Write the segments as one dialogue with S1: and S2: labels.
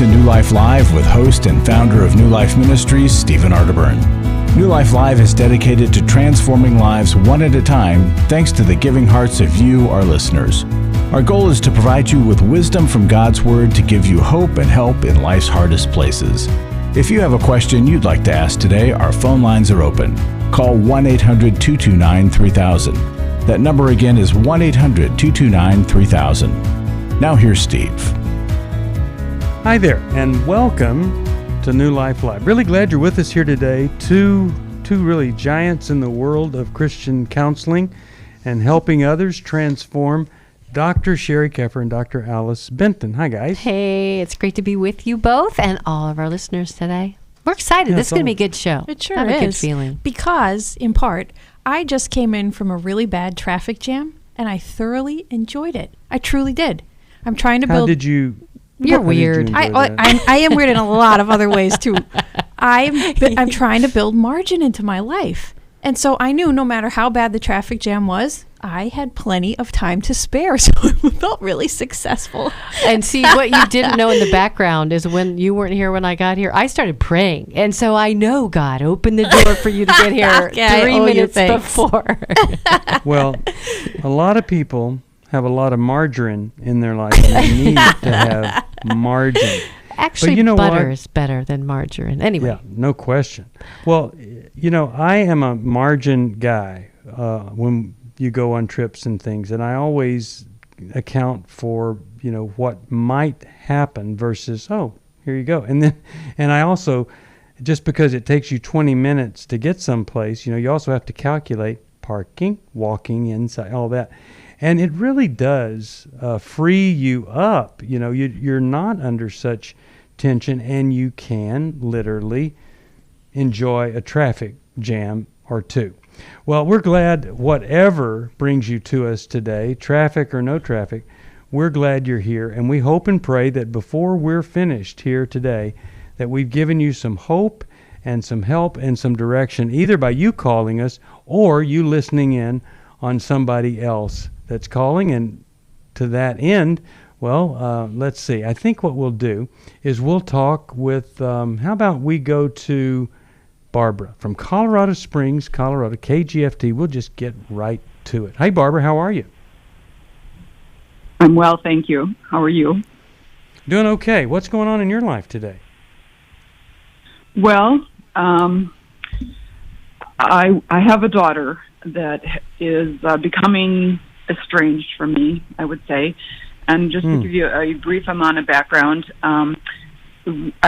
S1: to New Life Live with host and founder of New Life Ministries, Stephen Arterburn. New Life Live is dedicated to transforming lives one at a time thanks to the giving hearts of you, our listeners. Our goal is to provide you with wisdom from God's Word to give you hope and help in life's hardest places. If you have a question you'd like to ask today, our phone lines are open. Call 1-800-229-3000. That number again is 1-800-229-3000. Now here's Steve.
S2: Hi there, and welcome to New Life Live. Really glad you're with us here today. Two really giants in the world of Christian counseling and helping others transform. Dr. Sheri Keffer and Dr. Alice Benton. Hi, guys.
S3: Hey, it's great to be with you both and all of our listeners today. We're excited.
S2: Yeah,
S3: this is going to be a good show.
S4: It sure
S3: I have
S4: is.
S3: a good feeling.
S4: Because, in part, I just came in from a really bad traffic jam, and I thoroughly enjoyed it. I truly did. I'm trying to build...
S2: How did you...
S3: You're weird.
S4: I am weird in a lot of other ways, too. I'm trying to build margin into my life. And so I knew no matter how bad the traffic jam was, I had plenty of time to spare, so it felt really successful.
S3: And see, what you didn't know in the background is when you weren't here when I got here, I started praying. And so I know God opened the door for you to get here 3 minutes before.
S2: Well, a lot of people have a lot of margarine in their life, and they need to have margin.
S3: Actually,
S2: you know
S3: butter
S2: what?
S3: is better than margarine. Anyway.
S2: Yeah, no question. Well, I am a margin guy when you go on trips and things, and I always account for, what might happen versus, oh, here you go. And I also, just because it takes you 20 minutes to get someplace, you also have to calculate parking, walking inside, all that. And it really does free you up. You're not under such tension, and you can literally enjoy a traffic jam or two. Well, we're glad whatever brings you to us today, traffic or no traffic, we're glad you're here, and we hope and pray that before we're finished here today, that we've given you some hope and some help and some direction, either by you calling us or you listening in on somebody else that's calling. And to that end, let's see. I think what we'll do is we'll talk with, how about we go to Barbara from Colorado Springs, Colorado, KGFT. We'll just get right to it. Hey, Barbara, how are you?
S5: I'm well, thank you. How are you?
S2: Doing okay. What's going on in your life today?
S5: Well, I have a daughter that is becoming estranged from me, I would say. And just to give you a brief amount of background, I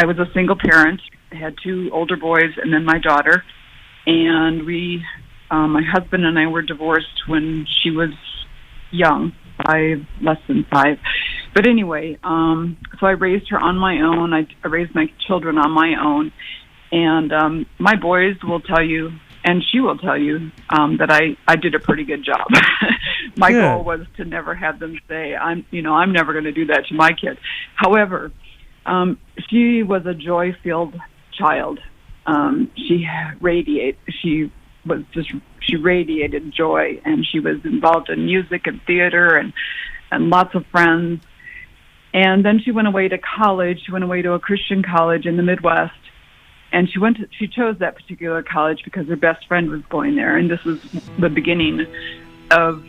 S5: was a single parent. I had 2 older boys and then my daughter. And my husband and I were divorced when she was young, less than 5. But anyway, so I raised her on my own. I raised my children on my own. And my boys will tell you, and she will tell you, that I did a pretty good job. My goal was to never have them say, I'm never going to do that to my kid. However, she was a joy-filled child. She radiated joy, and she was involved in music and theater and lots of friends. And then she went away to college. She went away to a Christian college in the Midwest. And she chose that particular college because her best friend was going there. And this was the beginning of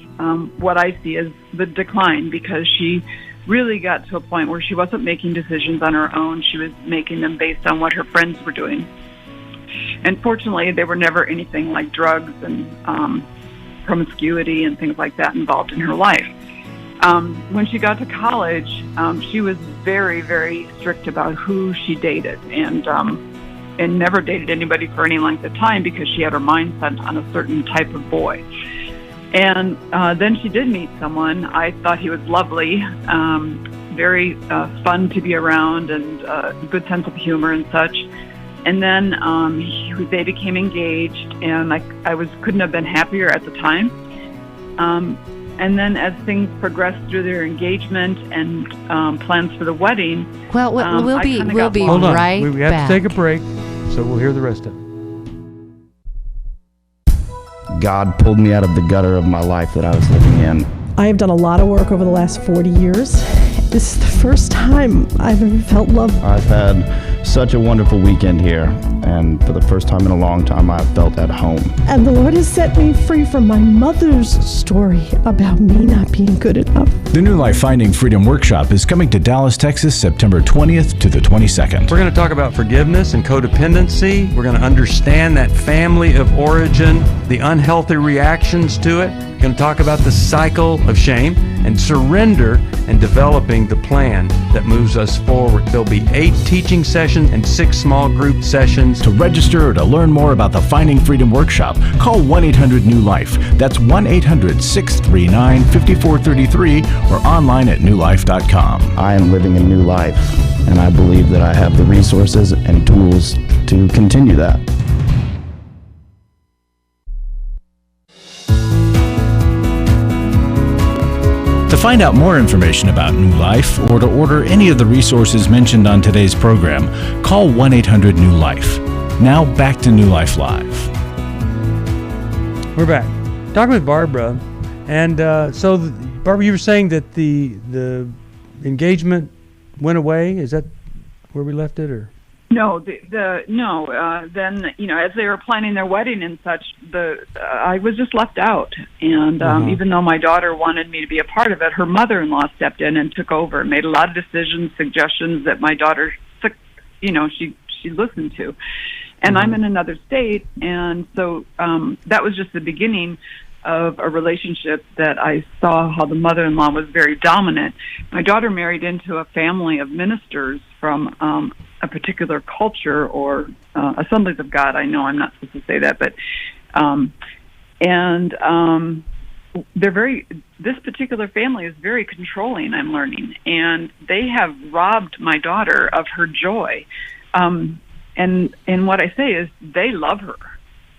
S5: what I see as the decline, because she really got to a point where she wasn't making decisions on her own. She was making them based on what her friends were doing. And fortunately, they were never anything like drugs and promiscuity and things like that involved in her life. When she got to college, she was very, very strict about who she dated, and never dated anybody for any length of time because she had her mind set on a certain type of boy. And then she did meet someone. I thought he was lovely, very fun to be around, and good sense of humor and such. And then they became engaged, and I couldn't have been happier at the time. And then as things progressed through their engagement and plans for the wedding,
S3: we'll be
S2: Hold on.
S3: right
S2: We have
S3: back.
S2: to take a break, so we'll hear the rest of it.
S6: God pulled me out of the gutter of my life that I was living in.
S7: I have done a lot of work over the last 40 years, This is the first time I've ever felt love.
S6: I've had such a wonderful weekend here, and for the first time in a long time, I've felt at home.
S7: And the Lord has set me free from my mother's story about me not being good enough.
S1: The New Life Finding Freedom Workshop is coming to Dallas, Texas, September 20th to the 22nd.
S2: We're going to talk about forgiveness and codependency. We're going to understand that family of origin, the unhealthy reactions to it. We're going to talk about the cycle of shame and surrender and developing the plan that moves us forward. There'll be 8 teaching sessions and 6 small group sessions.
S1: To register or to learn more about the Finding Freedom Workshop, call 1-800-NEW-LIFE. That's 1-800-639-5433 or online at newlife.com.
S6: I am living a new life, and I believe that I have the resources and tools to continue that.
S1: To find out more information about New Life or to order any of the resources mentioned on today's program, call 1-800-NEW-LIFE. Now back to New Life Live.
S2: We're back. Talking with Barbara. And Barbara, you were saying that the engagement went away. Is that where we left it, or?
S5: No, then, as they were planning their wedding and such, I was just left out. And even though my daughter wanted me to be a part of it, her mother-in-law stepped in and took over and made a lot of decisions, suggestions that my daughter, she listened to. And I'm in another state, and so that was just the beginning of a relationship that I saw how the mother-in-law was very dominant. My daughter married into a family of ministers from a particular culture or Assemblies of God. I know I'm not supposed to say that, but this particular family is very controlling, I'm learning, and they have robbed my daughter of her joy. And what I say is they love her.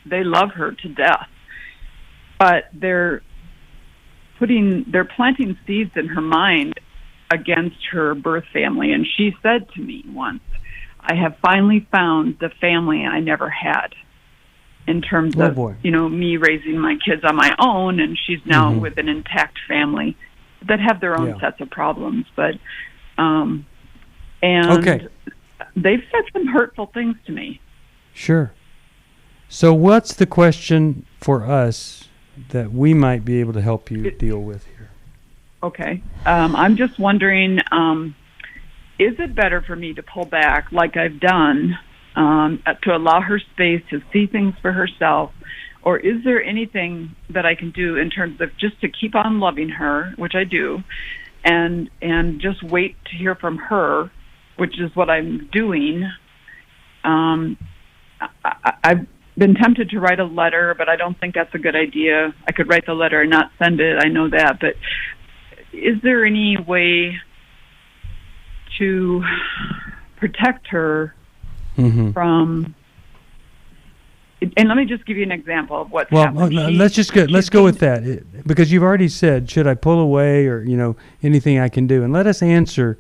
S5: They love her to death. But they're planting seeds in her mind against her birth family. And she said to me once, I have finally found the family I never had in terms of, me raising my kids on my own, and she's now with an intact family that have their own sets of problems. But, they've said some hurtful things to me.
S2: Sure. So what's the question for us that we might be able to help you deal with here?
S5: Okay. I'm just wondering, is it better for me to pull back like I've done to allow her space to see things for herself, or is there anything that I can do in terms of just to keep on loving her, which I do, and just wait to hear from her, which is what I'm doing? I've been tempted to write a letter, but I don't think that's a good idea. I could write the letter and not send it. I know that, but is there any way to protect her from? And let me just give you an example of what's happened.
S2: Let's go with that, because you've already said, should I pull away, or anything I can do? And let us answer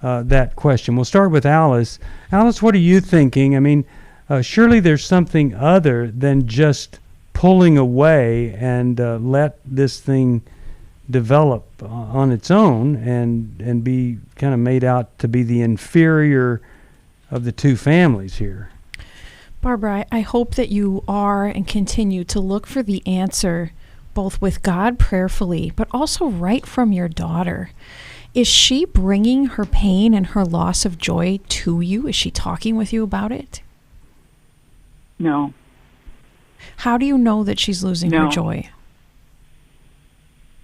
S2: that question. We'll start with Alice. Alice, what are you thinking? I mean, surely there's something other than just pulling away and let this thing develop on its own and be kind of made out to be the inferior of the two families here.
S4: Barbara, I hope that you are and continue to look for the answer both with God prayerfully, but also right from your daughter. Is she bringing her pain and her loss of joy to you? Is she talking with you about it?
S5: No.
S4: How do you know that she's losing her joy?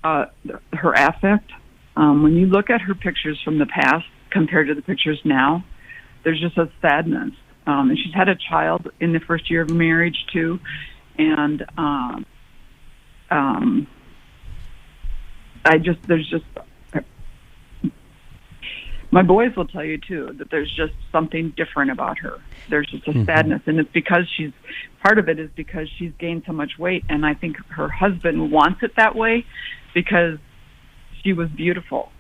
S5: Her affect. When you look at her pictures from the past compared to the pictures now, there's just a sadness. And she's had a child in the first year of marriage too, and my boys will tell you too that there's just something different about her. There's just a sadness, and it's because part of it is because she's gained so much weight, and I think her husband wants it that way because she was beautiful.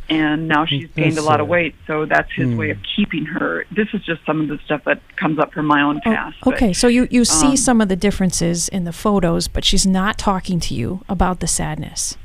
S5: And now she's gained a lot of weight, so that's his way of keeping her. This is just some of the stuff that comes up from my own past.
S4: Okay, so you see some of the differences in the photos, but she's not talking to you about the sadness.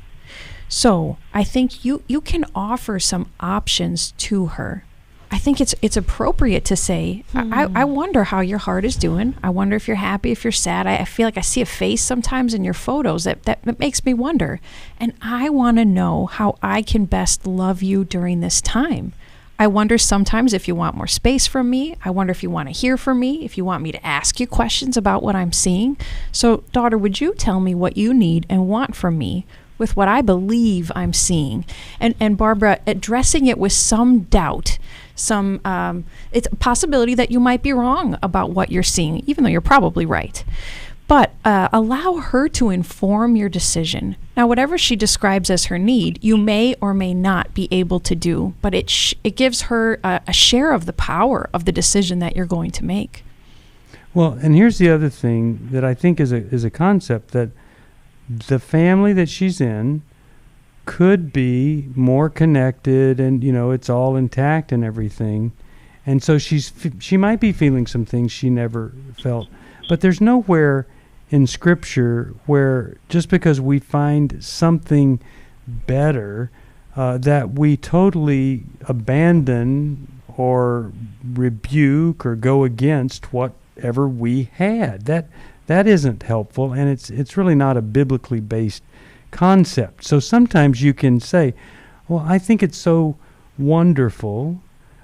S4: So I think you can offer some options to her. I think it's appropriate to say, I wonder how your heart is doing. I wonder if you're happy, if you're sad. I feel like I see a face sometimes in your photos that makes me wonder. And I want to know how I can best love you during this time. I wonder sometimes if you want more space from me. I wonder if you want to hear from me, if you want me to ask you questions about what I'm seeing. So, daughter, would you tell me what you need and want from me with what I believe I'm seeing? And Barbara, addressing it with some doubt, it's a possibility that you might be wrong about what you're seeing, even though you're probably right. But allow her to inform your decision. Now, whatever she describes as her need, you may or may not be able to do, but it gives her a share of the power of the decision that you're going to make.
S2: Well, and here's the other thing that I think is a concept, that the family that she's in could be more connected, and it's all intact and everything, and so she might be feeling some things she never felt, but there's nowhere in Scripture where just because we find something better that we totally abandon or rebuke or go against whatever we had. That isn't helpful, and it's really not a biblically based concept. So sometimes you can say, well, I think it's so wonderful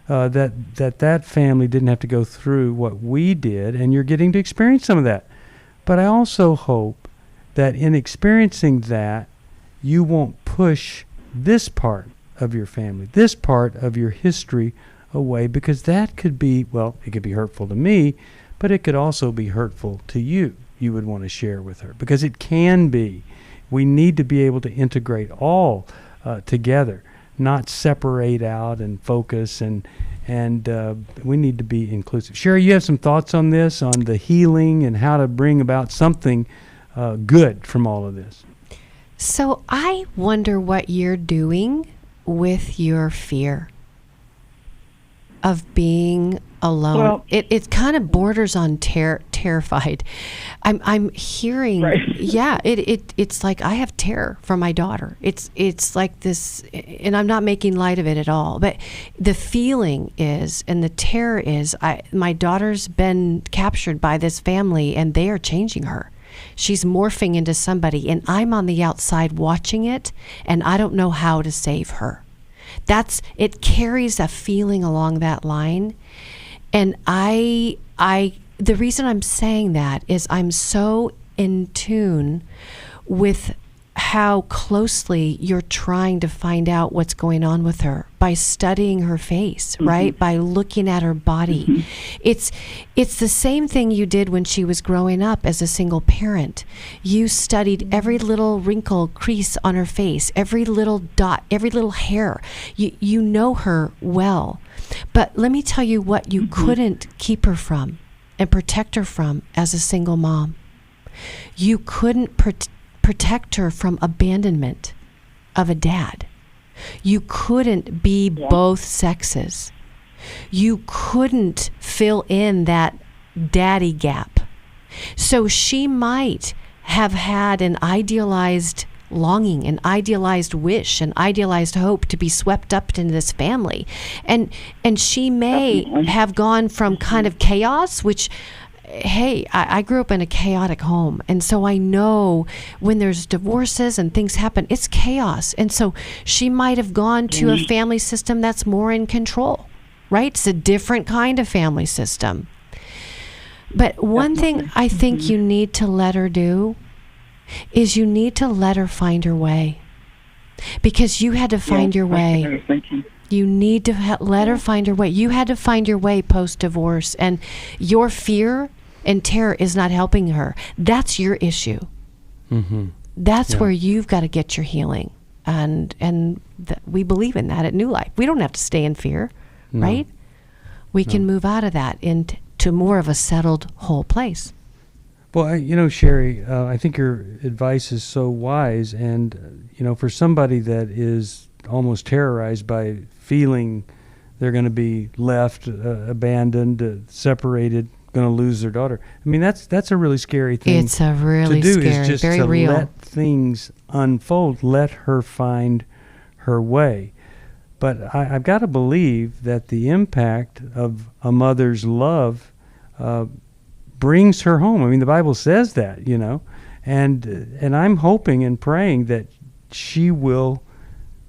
S2: that family didn't have to go through what we did, and you're getting to experience some of that. But I also hope that in experiencing that, you won't push this part of your family, this part of your history away, because that could be, well, it could be hurtful to me, but it could also be hurtful to you. You would want to share with her, because it can be. We need to be able to integrate all together, not separate out and focus, and we need to be inclusive. Sheri, you have some thoughts on this, on the healing and how to bring about something good from all of this?
S3: So I wonder what you're doing with your fear of being alone. Well, it kind of borders on terrified. I'm hearing, right. Yeah, it's like I have terror for my daughter. It's like this, and I'm not making light of it at all, but the feeling is, and the terror is, my daughter's been captured by this family, and they are changing her. She's morphing into somebody, and I'm on the outside watching it, and I don't know how to save her. It carries a feeling along that line. And the reason I'm saying that is I'm so in tune with how closely you're trying to find out what's going on with her by studying her face, mm-hmm. right? By looking at her body. Mm-hmm. It's the same thing you did when she was growing up as a single parent. You studied every little wrinkle, crease on her face, every little dot, every little hair. You know her well. But let me tell you what you mm-hmm. couldn't keep her from and protect her from as a single mom. You couldn't protect her from abandonment of a dad. You couldn't be both sexes. You couldn't fill in that daddy gap. So she might have had an idealized longing, an idealized wish, an idealized hope to be swept up into this family. And she may have gone from kind of chaos, which, hey, I grew up in a chaotic home, and so I know when there's divorces and things happen, it's chaos. And so she might have gone to a family system that's more in control, right? It's a different kind of family system. But one thing I think you need to let her do is you need to let her find her way, because you had to find your way. You need to let her find her way. You had to find your way post-divorce, and your fear and terror is not helping her. That's your issue. Mm-hmm. That's where you've got to get your healing, and we believe in that at New Life. We don't have to stay in fear, right? We can move out of that into more of a settled, whole place.
S2: Well, Sheri, I think your advice is so wise, and for somebody that is almost terrorized by feeling they're going to be left, abandoned, separated, going to lose their daughter. I mean, that's a really scary thing.
S3: It's a really
S2: to do
S3: scary,
S2: is just
S3: very
S2: to
S3: real.
S2: let things unfold. Let her find her way. But I've got to believe that the impact of a mother's love brings her home. I mean, the Bible says that, you know, and I'm hoping and praying that she will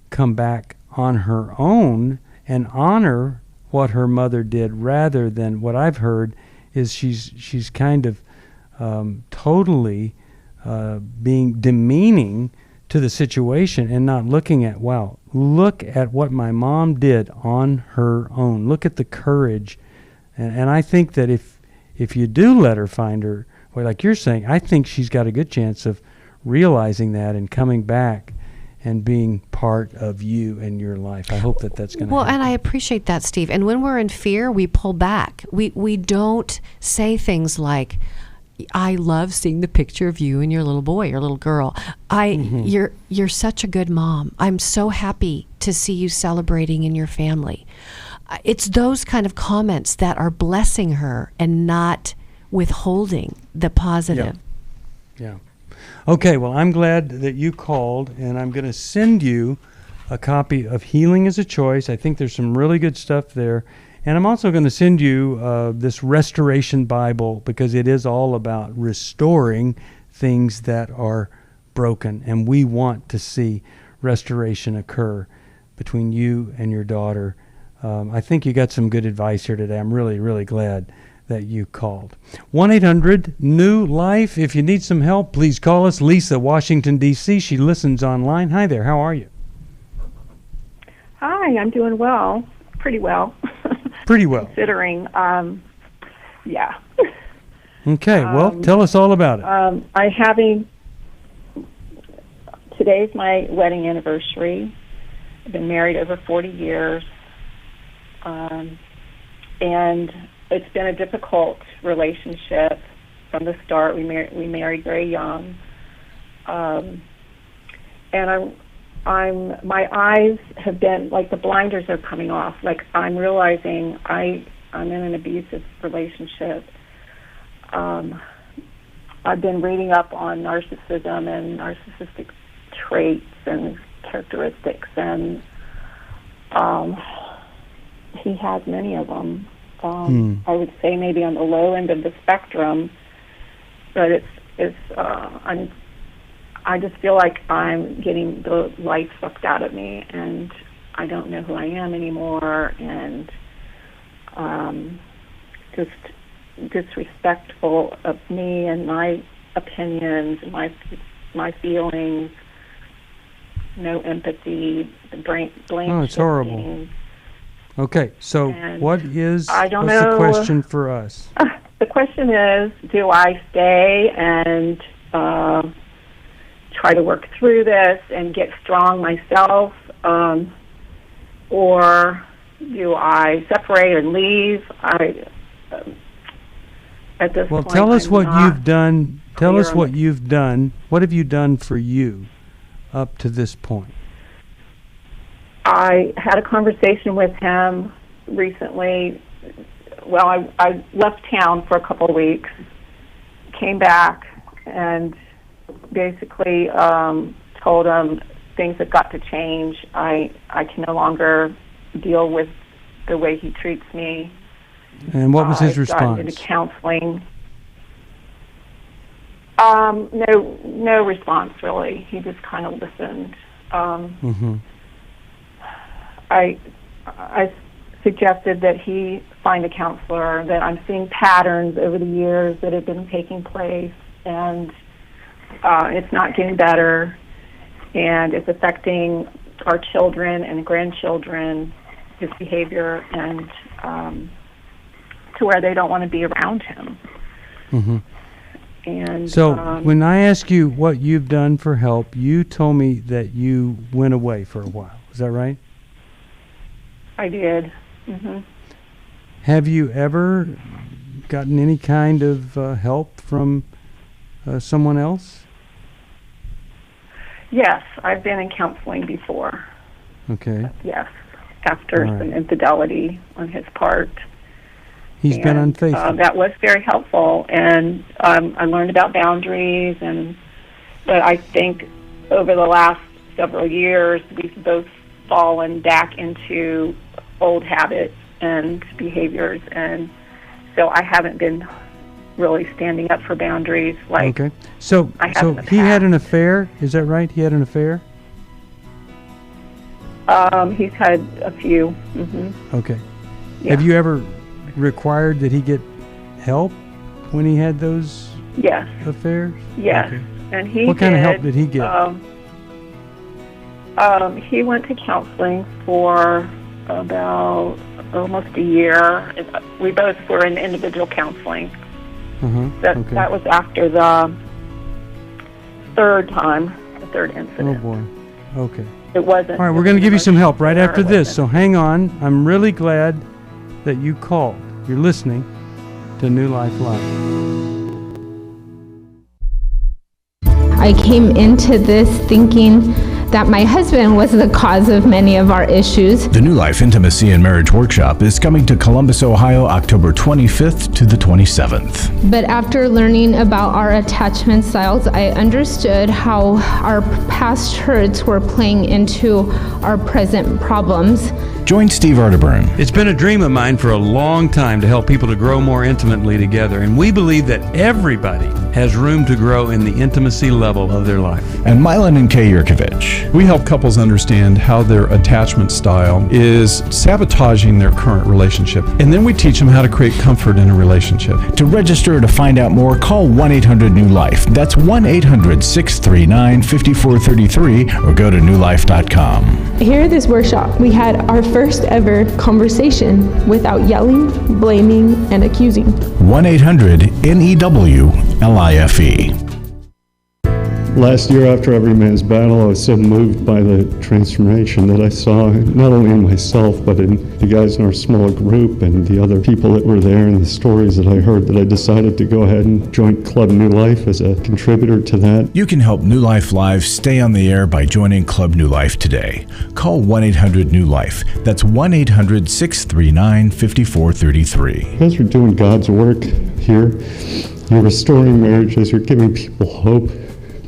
S2: come back on her own and honor what her mother did, rather than what I've heard is she's kind of totally being demeaning to the situation and not looking at, wow, look at what my mom did on her own. Look at the courage. And I think that if you do let her find her way, like you're saying, I think she's got a good chance of realizing that and coming back and being part of you and your life. I hope that that's going to happen.
S3: And I appreciate that, Steve. And when we're in fear, we pull back. We don't say things like, I love seeing the picture of you and your little boy or little girl. You're such a good mom. I'm so happy to see you celebrating in your family. It's those kind of comments that are blessing her and not withholding the positive.
S2: Yeah. Okay, well, I'm glad that you called, and I'm going to send you a copy of Healing is a Choice. I think there's some really good stuff there. And I'm also going to send you this Restoration Bible, because it is all about restoring things that are broken. And we want to see restoration occur between you and your daughter. I think you got some good advice here today. I'm really, really glad that you called. 1-800-NEW-LIFE. If you need some help, please call us. Lisa, Washington, D.C. She listens online. Hi there. How are you?
S8: Hi, I'm doing well. Pretty well.
S2: Pretty well.
S8: Considering, yeah.
S2: Okay, well, tell us all about it.
S8: Today's my wedding anniversary. I've been married over 40 years. And it's been a difficult relationship from the start. We married very young. And my eyes have been, like, the blinders are coming off. Like, I'm realizing I'm in an abusive relationship. I've been reading up on narcissism and narcissistic traits and characteristics, and he has many of them. I would say maybe on the low end of the spectrum, but I just feel like I'm getting the life sucked out of me, and I don't know who I am anymore, and just disrespectful of me and my opinions, my feelings, no empathy, blame.
S2: Oh, it's horrible. Okay, so what's
S8: the
S2: question for us?
S8: The question is, do I stay and try to work through this and get strong myself, or do I separate and leave? At this point,
S2: tell us what you've done. Tell us what you've done. What have you done for you up to this point?
S8: I had a conversation with him recently. Well, I left town for a couple of weeks, came back, and basically told him things have got to change. I can no longer deal with the way he treats me.
S2: And what was his response?
S8: I got into counseling. No response, really. He just kind of listened. I suggested that he find a counselor, that I'm seeing patterns over the years that have been taking place, and it's not getting better, and it's affecting our children and grandchildren, his behavior, and to where they don't want to be around him. And
S2: so when I ask you what you've done for help, you told me that you went away for a while. Is that right?
S8: I did.
S2: Have you ever gotten any kind of help from someone else?
S8: Yes, I've been in counseling before.
S2: Okay.
S8: Yes, after some infidelity on his part.
S2: He's been unfaithful.
S8: That was very helpful, and I learned about boundaries, but I think over the last several years, we've both fallen back into old habits and behaviors, and so I haven't been really standing up for boundaries like
S2: okay. So he had an affair, is that right? He had an affair?
S8: He's had a few. Mm-hmm.
S2: Okay.
S8: Yeah.
S2: Have you ever required that he get help when he had those
S8: Yes.
S2: affairs?
S8: Yes.
S2: Okay.
S8: And he
S2: What kind of help did he get?
S8: He went to counseling for about almost a year. We both were in individual counseling.
S2: Okay.
S8: That was after the third incident.
S2: Oh boy. Okay.
S8: It wasn't.
S2: All right, we're going to give you some help right after this, so hang on. I'm really glad that you called. You're listening to New Life Live.
S9: I came into this thinking that my husband was the cause of many of our issues.
S1: The New Life Intimacy and Marriage Workshop is coming to Columbus, Ohio, October 25th to the 27th.
S9: But after learning about our attachment styles, I understood how our past hurts were playing into our present problems.
S1: Join Steve Arterburn.
S2: It's been a dream of mine for a long time to help people to grow more intimately together, and we believe that everybody has room to grow in the intimacy level of their life.
S1: And Milan and Kay Yurkovich.
S10: We help couples understand how their attachment style is sabotaging their current relationship, and then we teach them how to create comfort in a relationship.
S1: To register or to find out more, call 1-800-NEW-LIFE. That's 1-800-639-5433, or go to newlife.com.
S7: Here at this workshop, we had our first ever conversation without yelling, blaming, and accusing.
S1: 1-800-NEWLIFE.
S11: Last year, after Every Man's Battle, I was so moved by the transformation that I saw, not only in myself, but in the guys in our small group and the other people that were there and the stories that I heard, that I decided to go ahead and join Club New Life as a contributor to that.
S1: You can help New Life Live stay on the air by joining Club New Life today. Call 1-800-NEW-LIFE. That's 1-800-639-5433.
S11: You guys are doing God's work here. You're restoring marriages. You're giving people hope.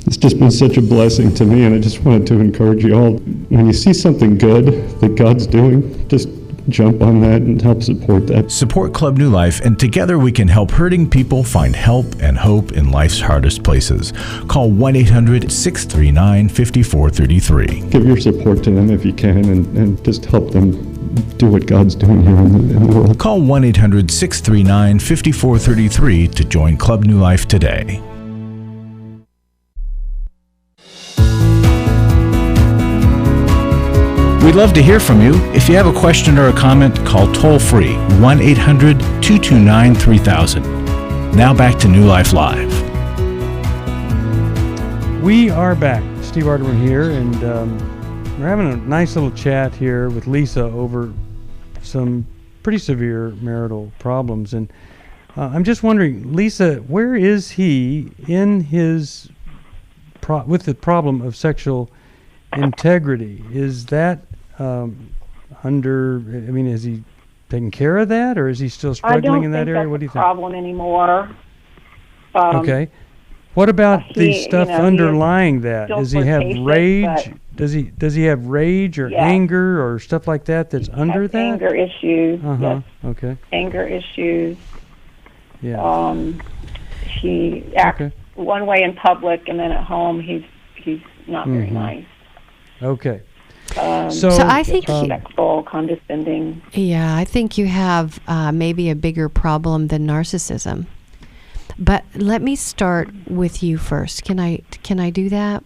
S11: It's just been such a blessing to me, and I just wanted to encourage you all. When you see something good that God's doing, just jump on that and help support that.
S1: Support Club New Life, and together we can help hurting people find help and hope in life's hardest places. Call 1-800-639-5433.
S11: Give your support to them if you can, and just help them do what God's doing here in the world.
S1: Call 1-800-639-5433 to join Club New Life today. We'd love to hear from you. If you have a question or a comment, call toll-free 1-800-229-3000. Now back to New Life Live.
S2: We are back. Steve Arterburn here, and we're having a nice little chat here with Lisa over some pretty severe marital problems. And I'm just wondering, Lisa, where is he in his with the problem of sexual integrity? Is that is he taking care of that, or is he still struggling in that area? What do you think?
S8: I don't think that's a problem anymore.
S2: Okay. What about the stuff underlying that? Does he have rage? Does he have rage or anger or stuff like that that's under that?
S8: Anger issues.
S2: Uh-huh.
S8: Yes.
S2: Okay.
S8: Anger issues.
S2: Yeah.
S8: He acts one way in public, and then at home he's not very nice.
S2: Okay.
S3: So I think
S8: respectful, condescending.
S3: Yeah, I think you have maybe a bigger problem than narcissism. But let me start with you first. Can I do that?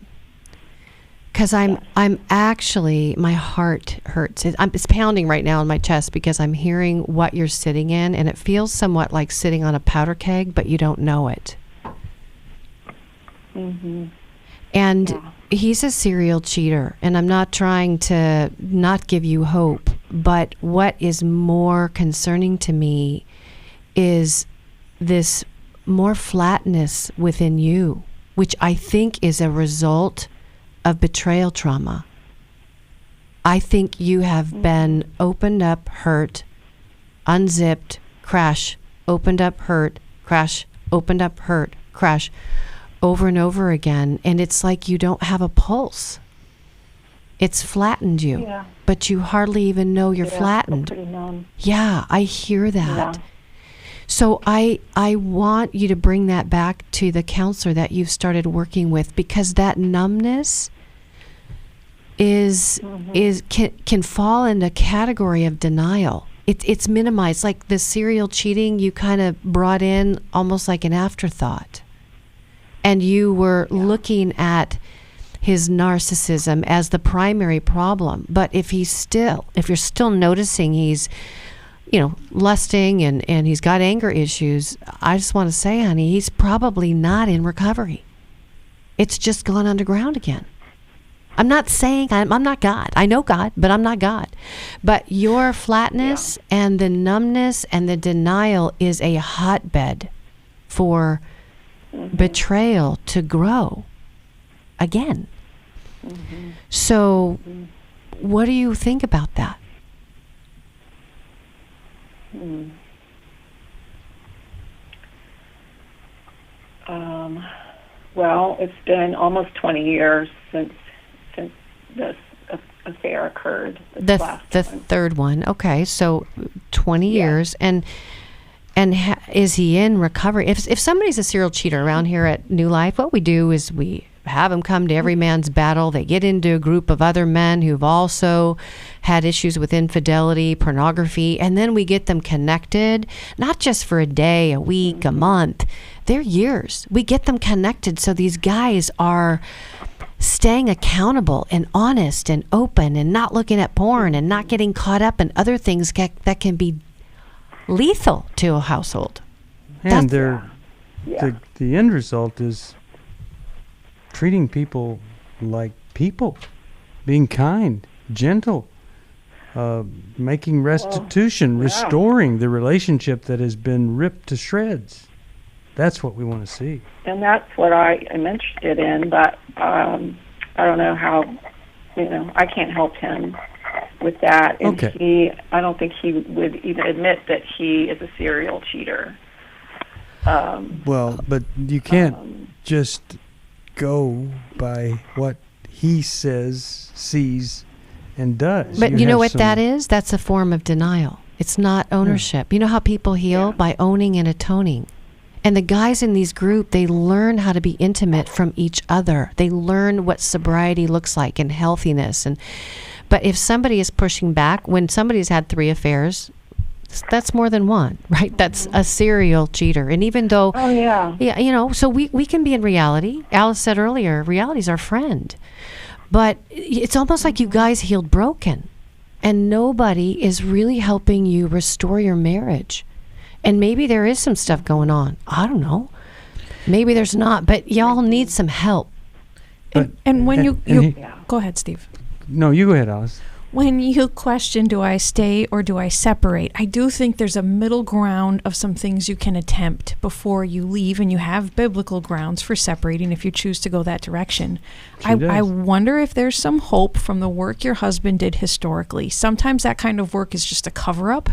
S3: Because I'm actually, my heart hurts. It's pounding right now in my chest because I'm hearing what you're sitting in, and it feels somewhat like sitting on a powder keg, but you don't know it.
S8: Mm-hmm.
S3: And he's a serial cheater, and I'm not trying to not give you hope, but what is more concerning to me is this more flatness within you, which I think is a result of betrayal trauma. I think you have been opened up, hurt, unzipped, crash, opened up, hurt, crash, opened up, hurt, crash, over and over again. And it's like you don't have a pulse. It's flattened you, but you hardly even know you're flattened.
S8: Pretty numb.
S3: Yeah, I hear that. So I want you to bring that back to the counselor that you've started working with, because that numbness can fall in a category of denial. It's minimized, like the serial cheating you kind of brought in almost like an afterthought, and you were looking at his narcissism as the primary problem. But if you're still noticing he's lusting and he's got anger issues, I just want to say, honey, he's probably not in recovery. It's just gone underground again. I'm not saying I'm not God. I know God, but I'm not God. But your flatness and the numbness and the denial is a hotbed for betrayal to grow again. So what do you think about that?
S8: Well, it's been almost 20 years since this affair occurred.
S3: The third one. Okay, so 20 years. And is he in recovery? If somebody's a serial cheater around here at New Life, what we do is we have them come to every man's battle. They get into a group of other men who've also had issues with infidelity, pornography, and then we get them connected, not just for a day, a week, a month. They're years. We get them connected so these guys are staying accountable and honest and open and not looking at porn and not getting caught up in other things that can be lethal to a household.
S2: And the end result is treating people like people, being kind, gentle, making restitution, restoring the relationship that has been ripped to shreds. That's what we want to see.
S8: And that's what I am interested in, but I don't know how, I can't help him with that. And I don't think he would even admit that he is a serial cheater.
S2: But you can't just go by what he says, sees, and does.
S3: But you know what that is? That's a form of denial. It's not ownership. You know how people heal? By owning and atoning. And the guys in these groups, they learn how to be intimate from each other. They learn what sobriety looks like and healthiness. But if somebody is pushing back, when somebody's had 3 affairs, that's more than one, right? That's a serial cheater. And even though, so we can be in reality. Alice said earlier, reality's our friend. But it's almost like you guys healed broken. And nobody is really helping you restore your marriage. And maybe there is some stuff going on. I don't know. Maybe there's not, but y'all need some help.
S4: And when you go ahead, Steve.
S2: No, you go ahead, Alice.
S4: When you question, do I stay or do I separate? I do think there's a middle ground of some things you can attempt before you leave, and you have biblical grounds for separating if you choose to go that direction. I wonder if there's some hope from the work your husband did historically. Sometimes that kind of work is just a cover-up.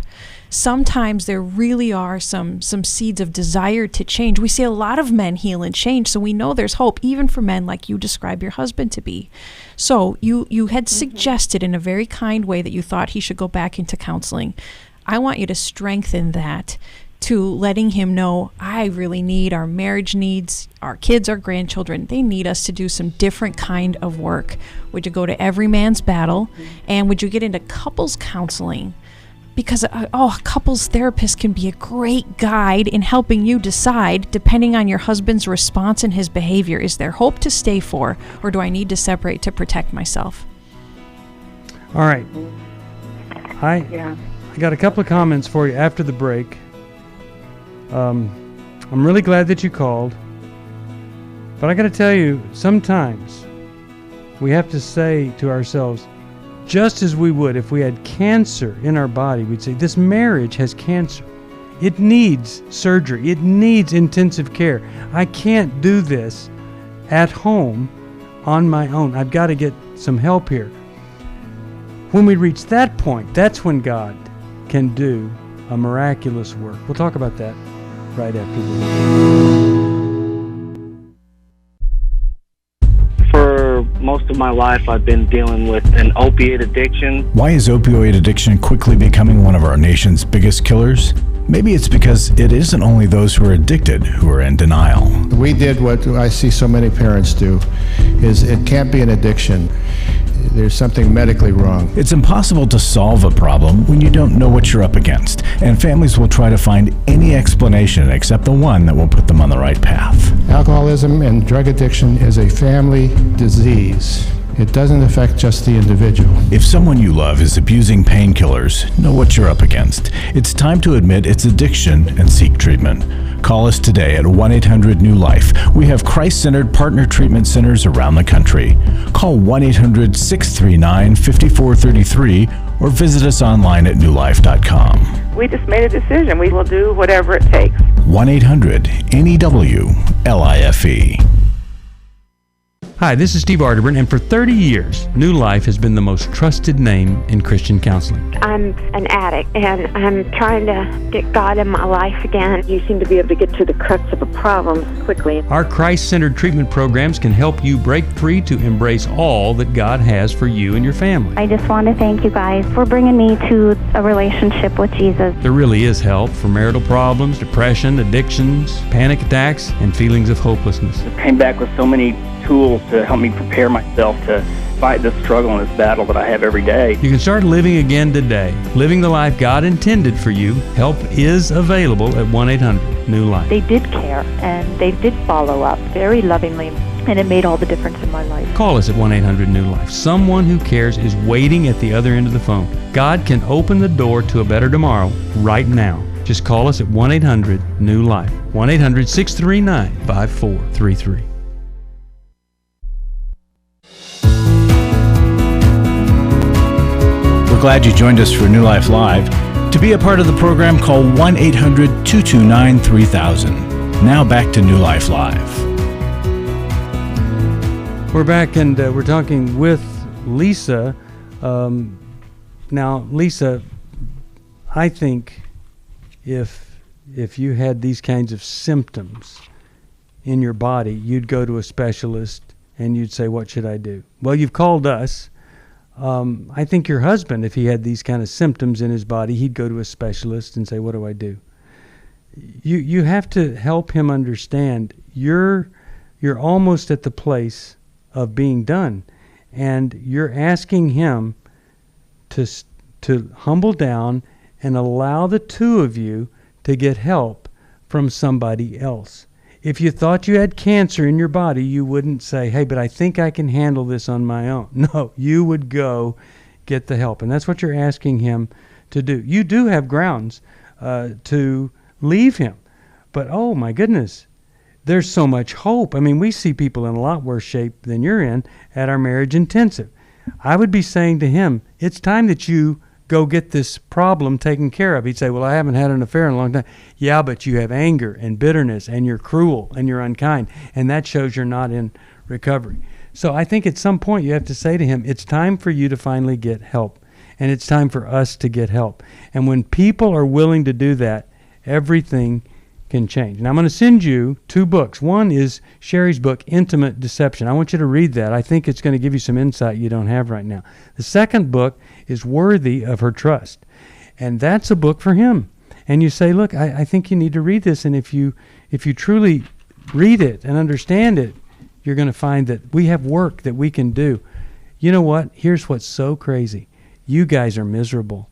S4: Sometimes there really are some seeds of desire to change. We see a lot of men heal and change, so we know there's hope, even for men like you describe your husband to be. So you had suggested in a very kind way that you thought he should go back into counseling. I want you to strengthen that to letting him know, I really need our marriage needs, our kids, our grandchildren. They need us to do some different kind of work. Would you go to every man's battle? And would you get into couples counseling? Because a couples therapist can be a great guide in helping you decide, depending on your husband's response and his behavior, is there hope to stay for, or do I need to separate to protect myself?
S2: All right. I got a couple of comments for you after the break. I'm really glad that you called, but I got to tell you, sometimes we have to say to ourselves, just as we would if we had cancer in our body, we'd say, this marriage has cancer. It needs surgery. It needs intensive care. I can't do this at home on my own. I've got to get some help here. When we reach that point, that's when God can do a miraculous work. We'll talk about that right after this.
S12: For most of my life, I've been dealing with an opiate addiction.
S1: Why is opioid addiction quickly becoming one of our nation's biggest killers? Maybe it's because it isn't only those who are addicted who are in denial.
S13: We did what I see so many parents do, is it can't be an addiction. There's something medically wrong.
S1: It's impossible to solve a problem when you don't know what you're up against, and families will try to find any explanation except the one that will put them on the right path.
S13: Alcoholism and drug addiction is a family disease. It doesn't affect just the individual.
S1: If someone you love is abusing painkillers, know what you're up against. It's time to admit it's addiction and seek treatment. Call us today at 1-800-NEW-LIFE. We have Christ-centered partner treatment centers around the country. Call 1-800-639-5433 or visit us online at newlife.com.
S14: We just made a decision. We will do whatever it takes.
S1: 1-800-NEW-LIFE.
S2: Hi, this is Steve Arterburn, and for 30 years, New Life has been the most trusted name in Christian counseling.
S15: I'm an addict, and I'm trying to get God in my life again.
S16: You seem to be able to get to the crux of a problem quickly.
S2: Our Christ-centered treatment programs can help you break free to embrace all that God has for you and your family.
S17: I just want to thank you guys for bringing me to a relationship with Jesus.
S2: There really is help for marital problems, depression, addictions, panic attacks, and feelings of hopelessness.
S12: I came back with so many tools to help me prepare myself to fight this struggle and this battle that I have every day.
S2: You can start living again today, living the life God intended for you. Help is available at 1-800-NEW-LIFE.
S18: They did care, and they did follow up very lovingly, and it made all the difference in my life.
S2: Call us at 1-800-NEW-LIFE. Someone who cares is waiting at the other end of the phone. God can open the door to a better tomorrow right now. Just call us at 1-800-NEW-LIFE. 1-800-639-5433.
S1: Glad you joined us for New Life Live. To be a part of the program, call 1-800-229-3000. Now back to New Life Live.
S2: We're back, and we're talking with Lisa. Now, Lisa, I think if you had these kinds of symptoms in your body, you'd go to a specialist and you'd say, what should I do? Well, you've called us. I think your husband, if he had these kind of symptoms in his body, he'd go to a specialist and say, what do I do? You have to help him understand you're almost at the place of being done, and you're asking him to humble down and allow the two of you to get help from somebody else. If you thought you had cancer in your body, you wouldn't say, hey, but I think I can handle this on my own. No, you would go get the help. And that's what you're asking him to do. You do have grounds to leave him. But, oh, my goodness, there's so much hope. I mean, we see people in a lot worse shape than you're in at our marriage intensive. I would be saying to him, it's time that you go get this problem taken care of. He'd say, well, I haven't had an affair in a long time. Yeah, but you have anger and bitterness, and you're cruel and you're unkind, and that shows you're not in recovery. So I think at some point you have to say to him, it's time for you to finally get help, and it's time for us to get help. And when people are willing to do that, everything can change. And I'm going to send you 2 books. One is Sheri's book, Intimate Deception. I want you to read that. I think it's going to give you some insight you don't have right now. The second book is Worthy of Her Trust. And that's a book for him. And you say, look, I think you need to read this. And if you truly read it and understand it, you're going to find that we have work that we can do. You know what? Here's what's so crazy. You guys are miserable.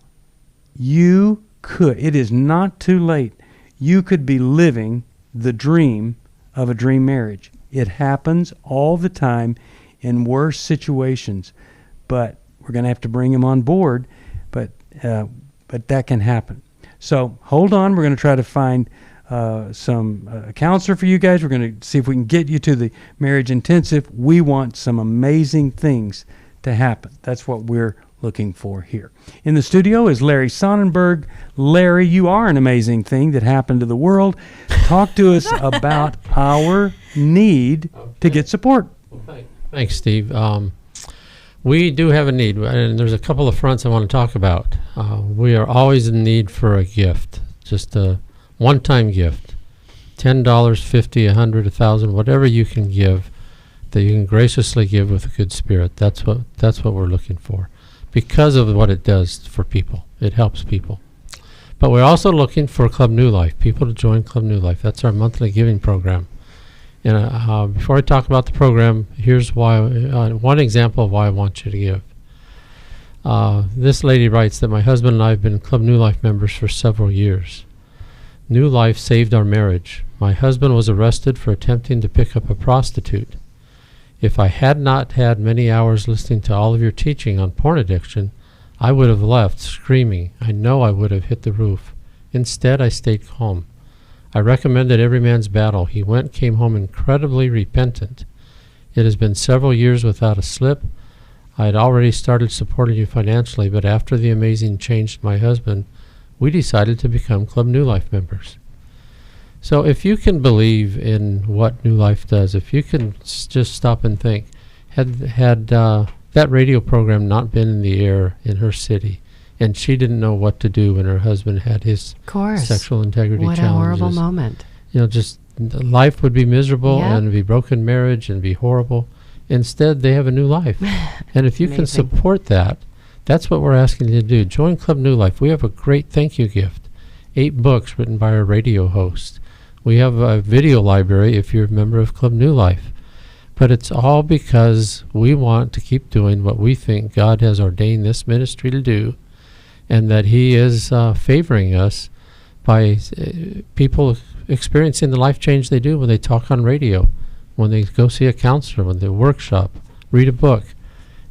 S2: You could. It is not too late. You could be living the dream of a dream marriage. It happens all the time in worse situations, but we're going to have to bring him on board, but that can happen. So hold on. We're going to try to find some counselor for you guys. We're going to see if we can get you to the marriage intensive. We want some amazing things to happen. That's what we're looking for here. In the studio is Larry Sonnenberg. Larry, you are an amazing thing that happened to the world. Talk to us about our need to get support.
S19: Thanks, Steve. We do have a need, and there's a couple of fronts I want to talk about. We are always in need for a gift, just a one-time gift. $10, $50, $100, $1,000, whatever you can give, that you can graciously give with a good spirit. That's what we're looking for, because of what it does for people. It helps people. But we're also looking for Club New Life, people to join Club New Life. That's our monthly giving program. And before I talk about the program, here's why. One example of why I want you to give. This lady writes that my husband and I have been Club New Life members for several years. New Life saved our marriage. My husband was arrested for attempting to pick up a prostitute. If I had not had many hours listening to all of your teaching on porn addiction, I would have left screaming. I know I would have hit the roof. Instead, I stayed calm. I recommended Every Man's Battle. He came home incredibly repentant. It has been several years without a slip. I had already started supporting you financially, but after the amazing change to my husband, we decided to become Club New Life members. So if you can believe in what New Life does, if you can just stop and think, had that radio program not been in the air in her city, and she didn't know what to do when her husband had his sexual integrity challenges.
S3: What a horrible moment.
S19: Just life would be miserable, and it'd be broken marriage and be horrible. Instead, they have a new life. And if you can support that, that's what we're asking you to do. Join Club New Life. We have a great thank you gift. 8 books written by our radio host. We have a video library if you're a member of Club New Life. But it's all because we want to keep doing what we think God has ordained this ministry to do, and that He is favoring us by people experiencing the life change they do when they talk on radio, when they go see a counselor, when they workshop, read a book.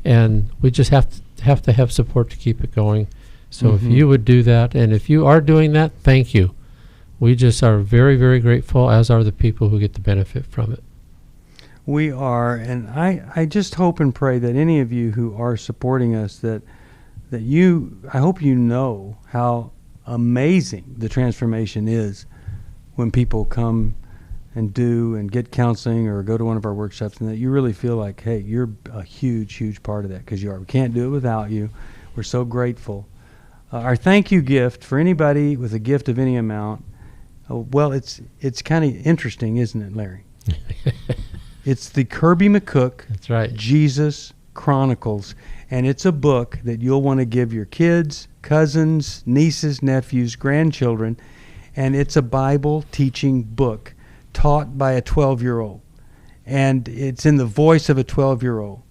S19: And we just have to have support to keep it going. So if you would do that, and if you are doing that, thank you. We just are very, very grateful, as are the people who get the benefit from it.
S2: We are, and I just hope and pray that any of you who are supporting us, that I hope you know how amazing the transformation is when people come and do and get counseling or go to one of our workshops, and that you really feel like, hey, you're a huge, huge part of that, because you are. We can't do it without you. We're so grateful. Our thank you gift for anybody with a gift of any amount, well, it's kind of interesting, isn't it, Larry? It's the Kirby McCook
S19: That's right.
S2: Jesus Chronicles, and it's a book that you'll want to give your kids, cousins, nieces, nephews, grandchildren, and it's a Bible teaching book taught by a 12-year-old, and it's in the voice of a 12-year-old.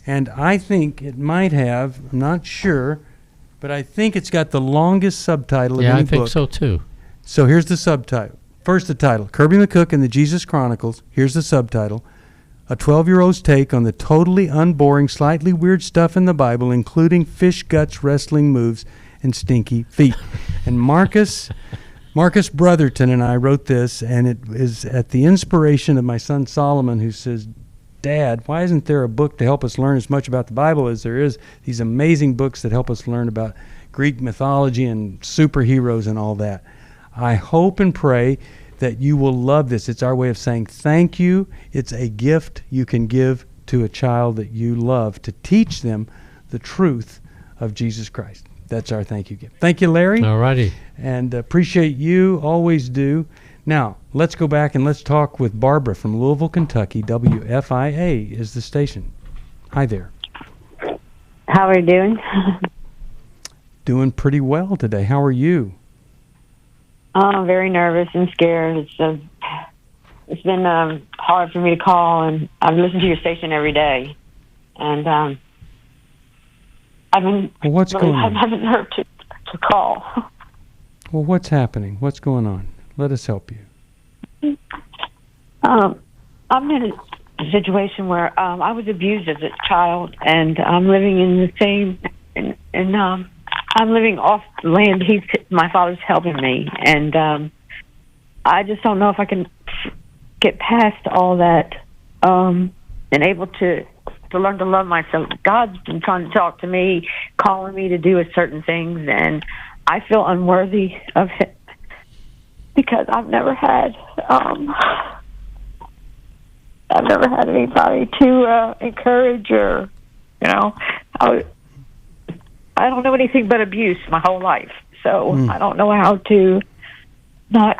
S2: And I think it might have, I'm not sure, but I think it's got the longest subtitle of any book.
S19: Yeah, I think so too.
S2: So here's the subtitle. First, the title, Kirby McCook and the Jesus Chronicles. Here's the subtitle, a 12-year-old's take on the totally unboring, slightly weird stuff in the Bible, including fish guts, wrestling moves, and stinky feet. And Marcus Brotherton and I wrote this, and it is at the inspiration of my son Solomon, who says, Dad, why isn't there a book to help us learn as much about the Bible as there is these amazing books that help us learn about Greek mythology and superheroes and all that? I hope and pray that you will love this. It's our way of saying thank you. It's a gift you can give to a child that you love to teach them the truth of Jesus Christ. That's our thank you gift. Thank you, Larry.
S19: All righty.
S2: And appreciate you. Always do. Now, let's go back and let's talk with Barbara from Louisville, Kentucky. WFIA is the station. Hi there.
S20: How are you doing?
S2: Doing pretty well today. How are you?
S20: I'm very nervous and scared. It's been hard for me to call, and I've listened to your station every day. And I've been
S2: what's going on?
S20: I haven't heard to call.
S2: Well, what's happening? What's going on? Let us help you.
S20: I'm in a situation where I was abused as a child, and I'm living in the same, and I'm living off the land my father's helping me, and I just don't know if I can get past all that and able to learn to love myself. God's been trying to talk to me, calling me to do certain things, and I feel unworthy of it because I've never had anybody to encourage or I don't know anything but abuse my whole life. So I don't know how to I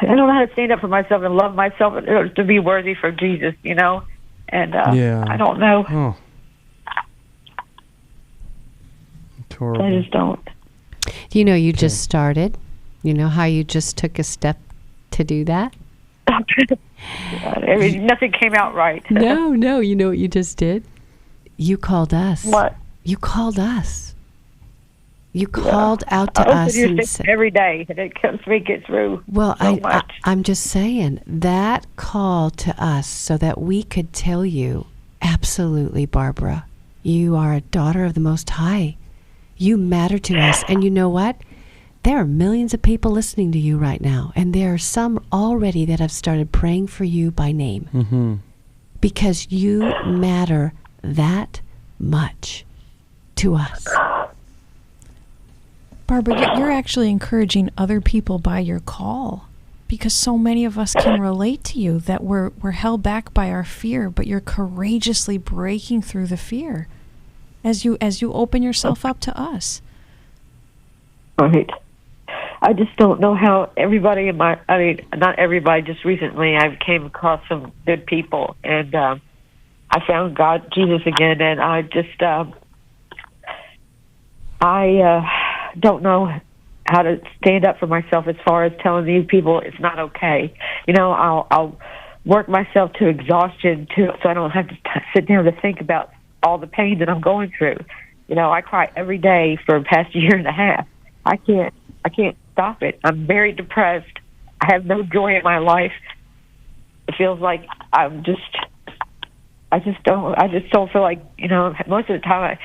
S20: don't know how to stand up for myself and love myself to be worthy for Jesus, you know? And I don't know.
S2: Oh.
S20: I just don't.
S3: You know, you just started. You know how you just took a step to do that?
S20: Nothing came out right.
S3: No. You know what you just did? You called us.
S20: What?
S3: You called us. You called out to us and said,
S20: every day, and it helps me get through.
S3: Well,
S20: so much.
S3: I'm just saying that call to us so that we could tell you, absolutely, Barbara, you are a daughter of the Most High. You matter to us, and you know what? There are millions of people listening to you right now, and there are some already that have started praying for you by name because you matter that much to us.
S4: Barbara, you're actually encouraging other people by your call, because so many of us can relate to you that we're held back by our fear, but you're courageously breaking through the fear as you open yourself up to us.
S20: Right. I just don't know how everybody not everybody, just recently I came across some good people, and I found Jesus again, and I just don't know how to stand up for myself as far as telling these people it's not okay. You know, I'll work myself to exhaustion so I don't have to sit down to think about all the pain that I'm going through. You know, I cry every day for the past year and a half. I can't stop it. I'm very depressed. I have no joy in my life. It feels like I just don't feel like, you know, most of the time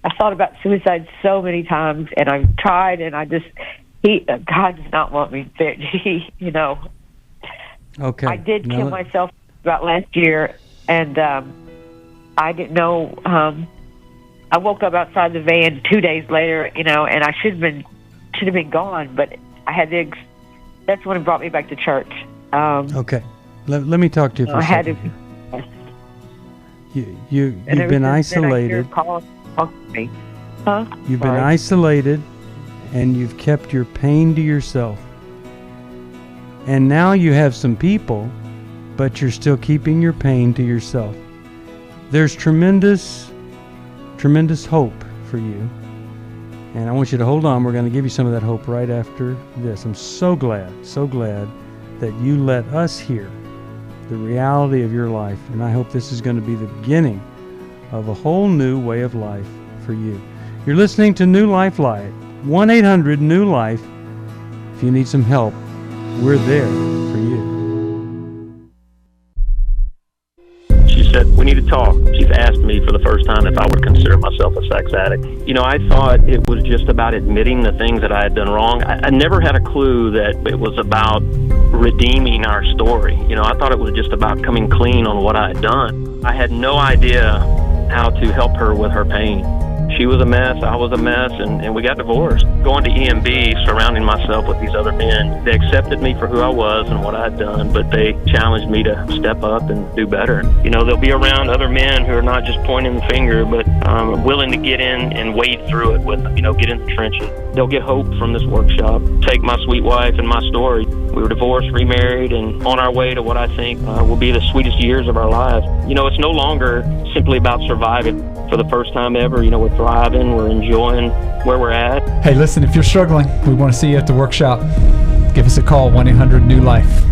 S20: I thought about suicide so many times, and I've tried, and God does not want me there. You know.
S2: Okay.
S20: I did kill myself about last year, and I didn't know. I woke up outside the van 2 days later, you know, and I should have been gone, but I had that's when it brought me back to church.
S2: Okay. Let me talk to you for a second. You've been isolated. You've been isolated, and you've kept your pain to yourself. And now you have some people, but you're still keeping your pain to yourself. There's tremendous hope for you. And I want you to hold on. We're going to give you some of that hope right after this. I'm so glad that you let us hear the reality of your life. And I hope this is going to be the beginning of a whole new way of life for you. You're listening to New Life Live. 1-800-NEW-LIFE. If you need some help, we're there for you.
S21: She said, we need to talk. She's asked me for the first time if I would consider myself a sex addict. You know, I thought it was just about admitting the things that I had done wrong. I never had a clue that it was about redeeming our story. You know, I thought it was just about coming clean on what I had done. I had no idea how to help her with her pain. She was a mess, I was a mess, and we got divorced. Going to EMB, surrounding myself with these other men, they accepted me for who I was and what I had done, but they challenged me to step up and do better. You know, they'll be around other men who are not just pointing the finger, but willing to get in and wade through it with them, you know, get in the trenches. They'll get hope from this workshop. Take my sweet wife and my story. We were divorced, remarried, and on our way to what I think will be the sweetest years of our lives. You know, it's no longer simply about surviving. For the first time ever, you know, we're thriving, we're enjoying where we're at.
S22: Hey, listen, if you're struggling, we want to see you at the workshop. Give us a call, 1-800-NEW-LIFE.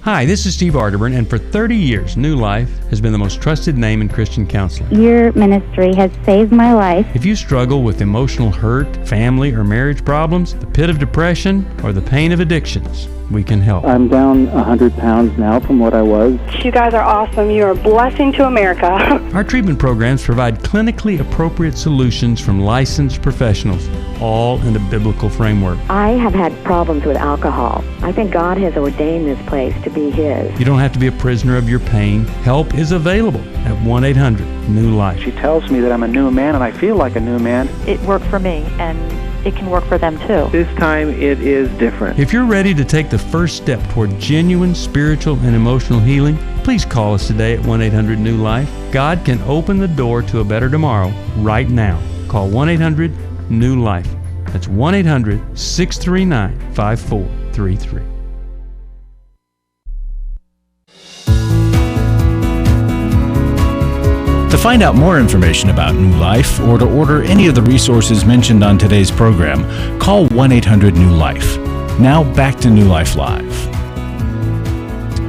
S2: Hi, this is Steve Arterburn, and for 30 years, New Life has been the most trusted name in Christian counseling.
S17: Your ministry has saved my life.
S2: If you struggle with emotional hurt, family or marriage problems, the pit of depression, or the pain of addictions, we can help.
S23: I'm down 100 pounds now from what I was.
S24: You guys are awesome. You're a blessing to America.
S2: Our treatment programs provide clinically appropriate solutions from licensed professionals, all in a biblical framework.
S16: I have had problems with alcohol. I think God has ordained this place to be His.
S2: You don't have to be a prisoner of your pain. Help is available at 1-800-NEW-LIFE.
S23: She tells me that I'm a new man, and I feel like a new man.
S18: It worked for me, and it can work for them too.
S23: This time it is different.
S2: If you're ready to take the first step toward genuine spiritual and emotional healing, please call us today at 1-800-NEW-LIFE. God can open the door to a better tomorrow right now. Call 1-800-NEW-LIFE. That's 1-800-639-5433.
S1: To find out more information about New Life or to order any of the resources mentioned on today's program, call 1-800-NEW-LIFE. Now back to New Life Live.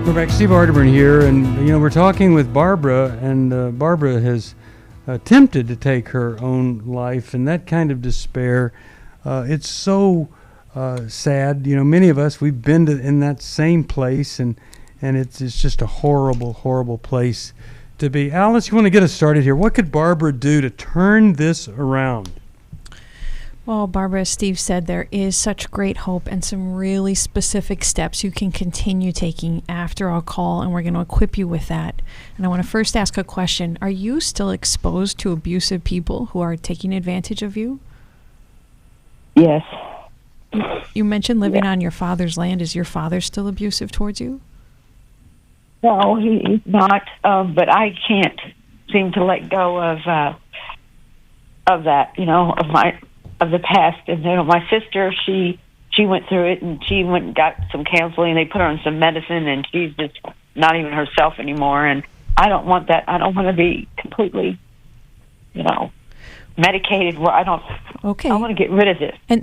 S2: We're back. Steve Arterburn here, and we're talking with Barbara, and Barbara has attempted to take her own life, and that kind of despair, it's so sad. Many of us, we've been in that same place, and it's just a horrible, horrible place to be. Alice, you want to get us started here? What could Barbara do to turn this around?
S4: Well, Barbara, as Steve said, there is such great hope and some really specific steps you can continue taking after our call, and we're going to equip you with that. And I want to first ask a question. Are you still exposed to abusive people who are taking advantage of you?
S20: Yes.
S4: You mentioned living on your father's land. Is your father still abusive towards you?
S20: No, he's not. But I can't seem to let go of that. Of the past. And my sister, she went through it, and she went and got some counseling. They put her on some medicine, and she's just not even herself anymore. And I don't want that. I don't want to be completely, medicated. Where I don't. Okay. I want to get rid of this.
S4: And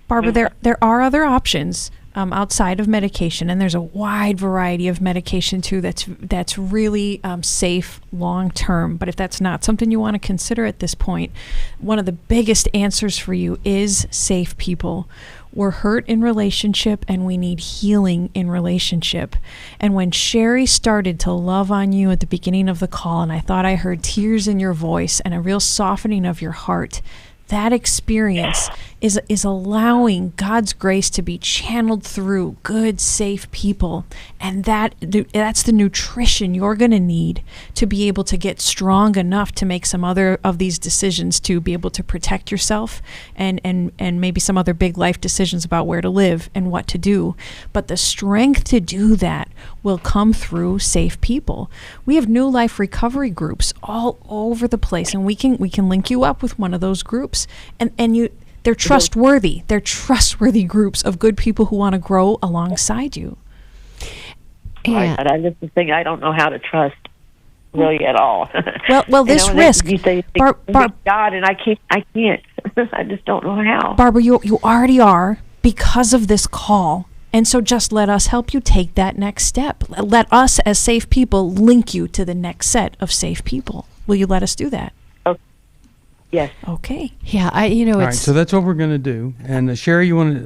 S4: Barbara, there are other options outside of medication, and there's a wide variety of medication too that's really safe long term. But if that's not something you want to consider at this point, one of the biggest answers for you is safe people. We're hurt in relationship, and we need healing in relationship. And when Sheri started to love on you at the beginning of the call, and I thought I heard tears in your voice and a real softening of your heart, that experience is allowing God's grace to be channeled through good, safe people. And that's the nutrition you're going to need to be able to get strong enough to make some other of these decisions, to be able to protect yourself and maybe some other big life decisions about where to live and what to do. But the strength to do that will come through safe people. We have New Life recovery groups all over the place, and we can link you up with one of those groups. And they're trustworthy. They're trustworthy groups of good people who want to grow alongside you.
S20: Right, but I just think I don't know how to trust really at all.
S4: Well, this risk,
S20: you say God, and I can't. I just don't know how.
S4: Barbara, you already are because of this call. And so just let us help you take that next step. Let us, as safe people, link you to the next set of safe people. Will you let us do that?
S20: Yes.
S4: Okay.
S3: Yeah,
S2: All right, so that's what we're going to do. And Sheri, you want to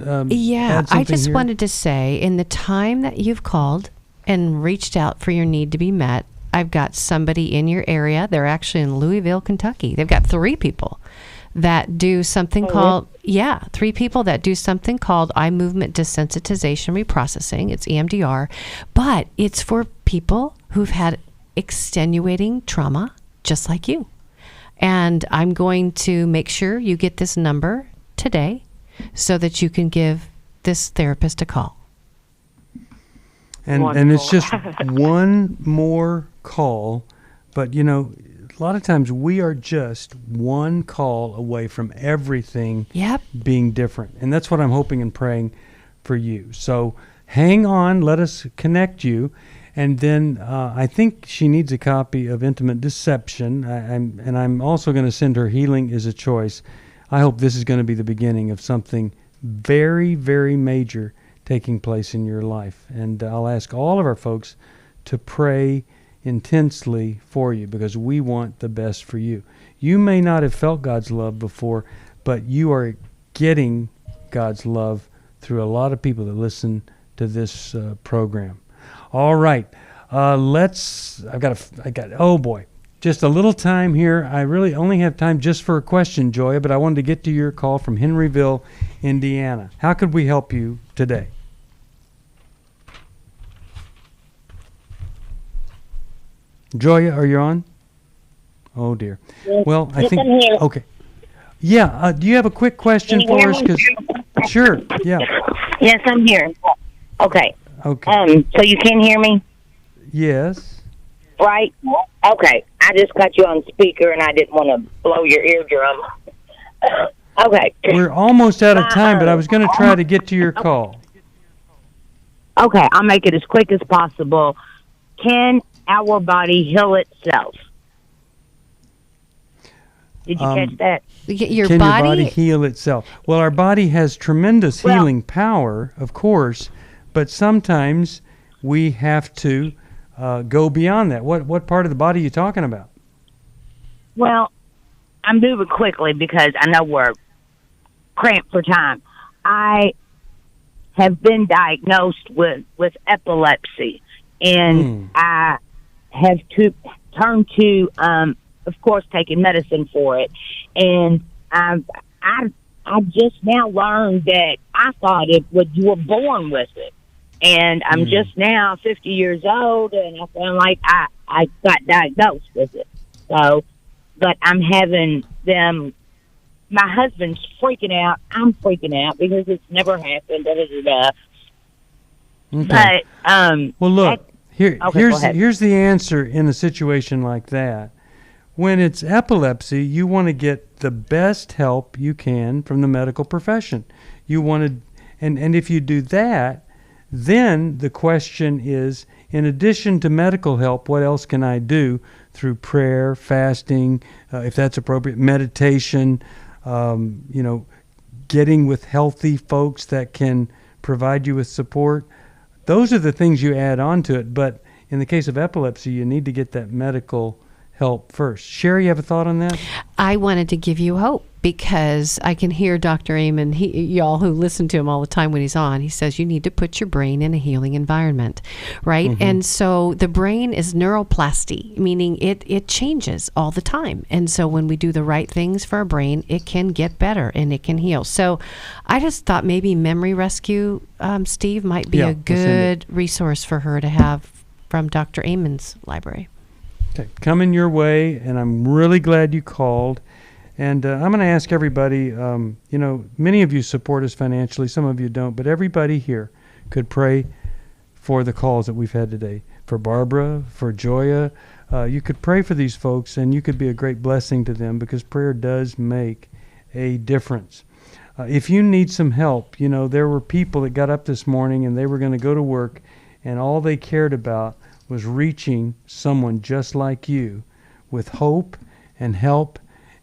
S2: add something
S3: I just
S2: here?
S3: wanted to say, in the time that you've called and reached out for your need to be met, I've got somebody in your area. They're actually in Louisville, Kentucky. They've got 3 people that do something called, 3 people that do something called eye movement desensitization reprocessing. It's EMDR, but it's for people who've had extenuating trauma, just like you. And I'm going to make sure you get this number today so that you can give this therapist a call.
S2: And it's just one more call, but a lot of times we are just one call away from everything being different. And that's what I'm hoping and praying for you. So hang on, let us connect you. And then I think she needs a copy of Intimate Deception. I'm also going to send her Healing is a Choice. I hope this is going to be the beginning of something very, very major taking place in your life. And I'll ask all of our folks to pray intensely for you, because we want the best for you. You may not have felt God's love before, but you are getting God's love through a lot of people that listen to this program. All right, oh boy, just a little time here. I really only have time just for a question, Joya, but I wanted to get to your call from Henryville, Indiana. How could we help you today? Joya, are you on? Oh dear.
S5: Yes,
S2: well, I think,
S5: I'm here.
S2: Okay. Yeah, do you have a quick question for us? Sure, yeah.
S5: Yes, I'm here. Okay.
S2: Okay.
S5: So you can hear me?
S2: Yes.
S5: Right? Okay. I just got you on speaker, and I didn't want to blow your eardrum. Okay.
S2: We're almost out of time, but I was going to try to get to your call.
S5: Okay, I'll make it as quick as possible. Can our body heal itself? Did you catch that?
S2: Can your body heal itself? Well, our body has tremendous healing power, of course, but sometimes we have to go beyond that. What part of the body are you talking about?
S5: Well, I'm moving quickly because I know we're cramped for time. I have been diagnosed with epilepsy, and I have turned to, of course, taking medicine for it. And I just now learned that I thought you were born with it. And I'm just now 50 years old, and I feel like I got diagnosed with it. So, but I'm having them. My husband's freaking out. I'm freaking out because it's never happened. Okay. But
S2: well, look, here's the answer in a situation like that. When it's epilepsy, you want to get the best help you can from the medical profession. You want to, and if you do that, then the question is, in addition to medical help, what else can I do through prayer, fasting, if that's appropriate, meditation, getting with healthy folks that can provide you with support. Those are the things you add on to it. But in the case of epilepsy, you need to get that medical help first. Sheri, you have a thought on that?
S3: I wanted to give you hope because I can hear Dr. Amen, y'all who listen to him all the time when he's on, he says you need to put your brain in a healing environment, right? Mm-hmm. And so the brain is neuroplasty, meaning it changes all the time. And so when we do the right things for our brain, it can get better and it can heal. So I just thought maybe Memory Rescue, Steve, might be a good resource for her to have from Dr. Amen's library.
S2: Okay, coming your way, and I'm really glad you called. And I'm going to ask everybody, many of you support us financially, some of you don't, but everybody here could pray for the calls that we've had today. For Barbara, for Joya, you could pray for these folks, and you could be a great blessing to them because prayer does make a difference. If you need some help, there were people that got up this morning and they were going to go to work, and all they cared about was reaching someone just like you with hope and help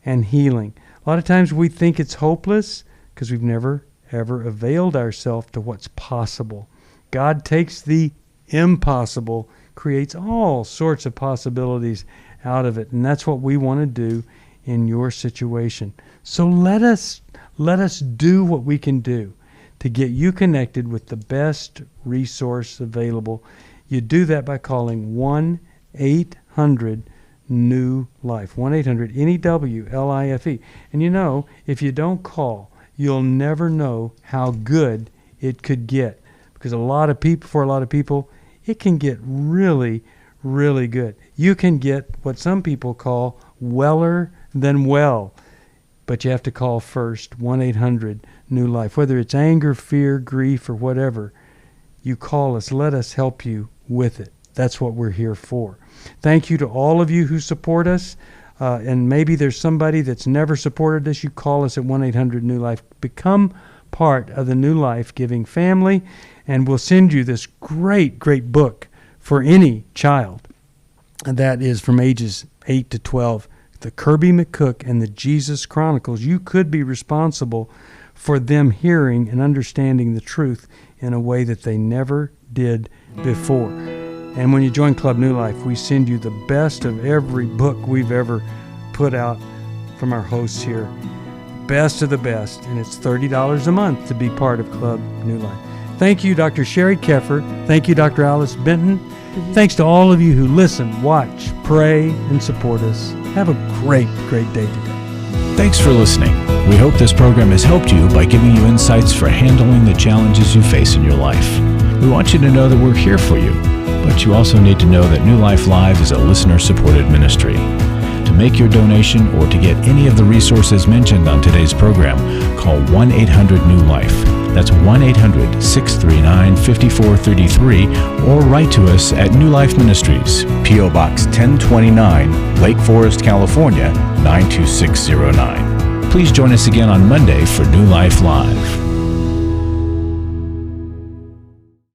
S2: and healing. A lot of times we think it's hopeless because we've never, ever availed ourselves to what's possible. God takes the impossible, creates all sorts of possibilities out of it, and that's what we want to do in your situation. So let us do what we can do to get you connected with the best resource available. You do that by calling 1-800-NEW-LIFE, 1-800-NEWLIFE. And if you don't call, you'll never know how good it could get. Because for a lot of people, it can get really, really good. You can get what some people call weller than well. But you have to call first, 1-800-NEW-LIFE. Whether it's anger, fear, grief, or whatever, you call us. Let us help you with it. That's what we're here for. Thank you to all of you who support us. And maybe there's somebody that's never supported us. You call us at 1-800-NEW-LIFE. Become part of the New Life Giving family, and we'll send you this great, great book for any child. And that is from ages 8 to 12. The Kirby McCook and the Jesus Chronicles. You could be responsible for them hearing and understanding the truth in a way that they never did before. And when you join Club New Life, we send you the best of every book we've ever put out from our hosts here. Best of the best, and it's $30 a month to be part of Club New Life. Thank you, Dr. Sheri Keffer. Thank you, Dr. Alice Benton. Thanks to all of you who listen, watch, pray, and support us. Have a great, great day today.
S1: Thanks for listening. We hope this program has helped you by giving you insights for handling the challenges you face in your life. We want you to know that we're here for you, but you also need to know that New Life Live is a listener-supported ministry. To To make your donation or to get any of the resources mentioned on today's program, call 1-800-NEW-LIFE. That's 1-800-639-5433, or write to us at New Life Ministries, P.O. Box 1029, Lake Forest, California, 92609. Please join us again on Monday for New Life Live.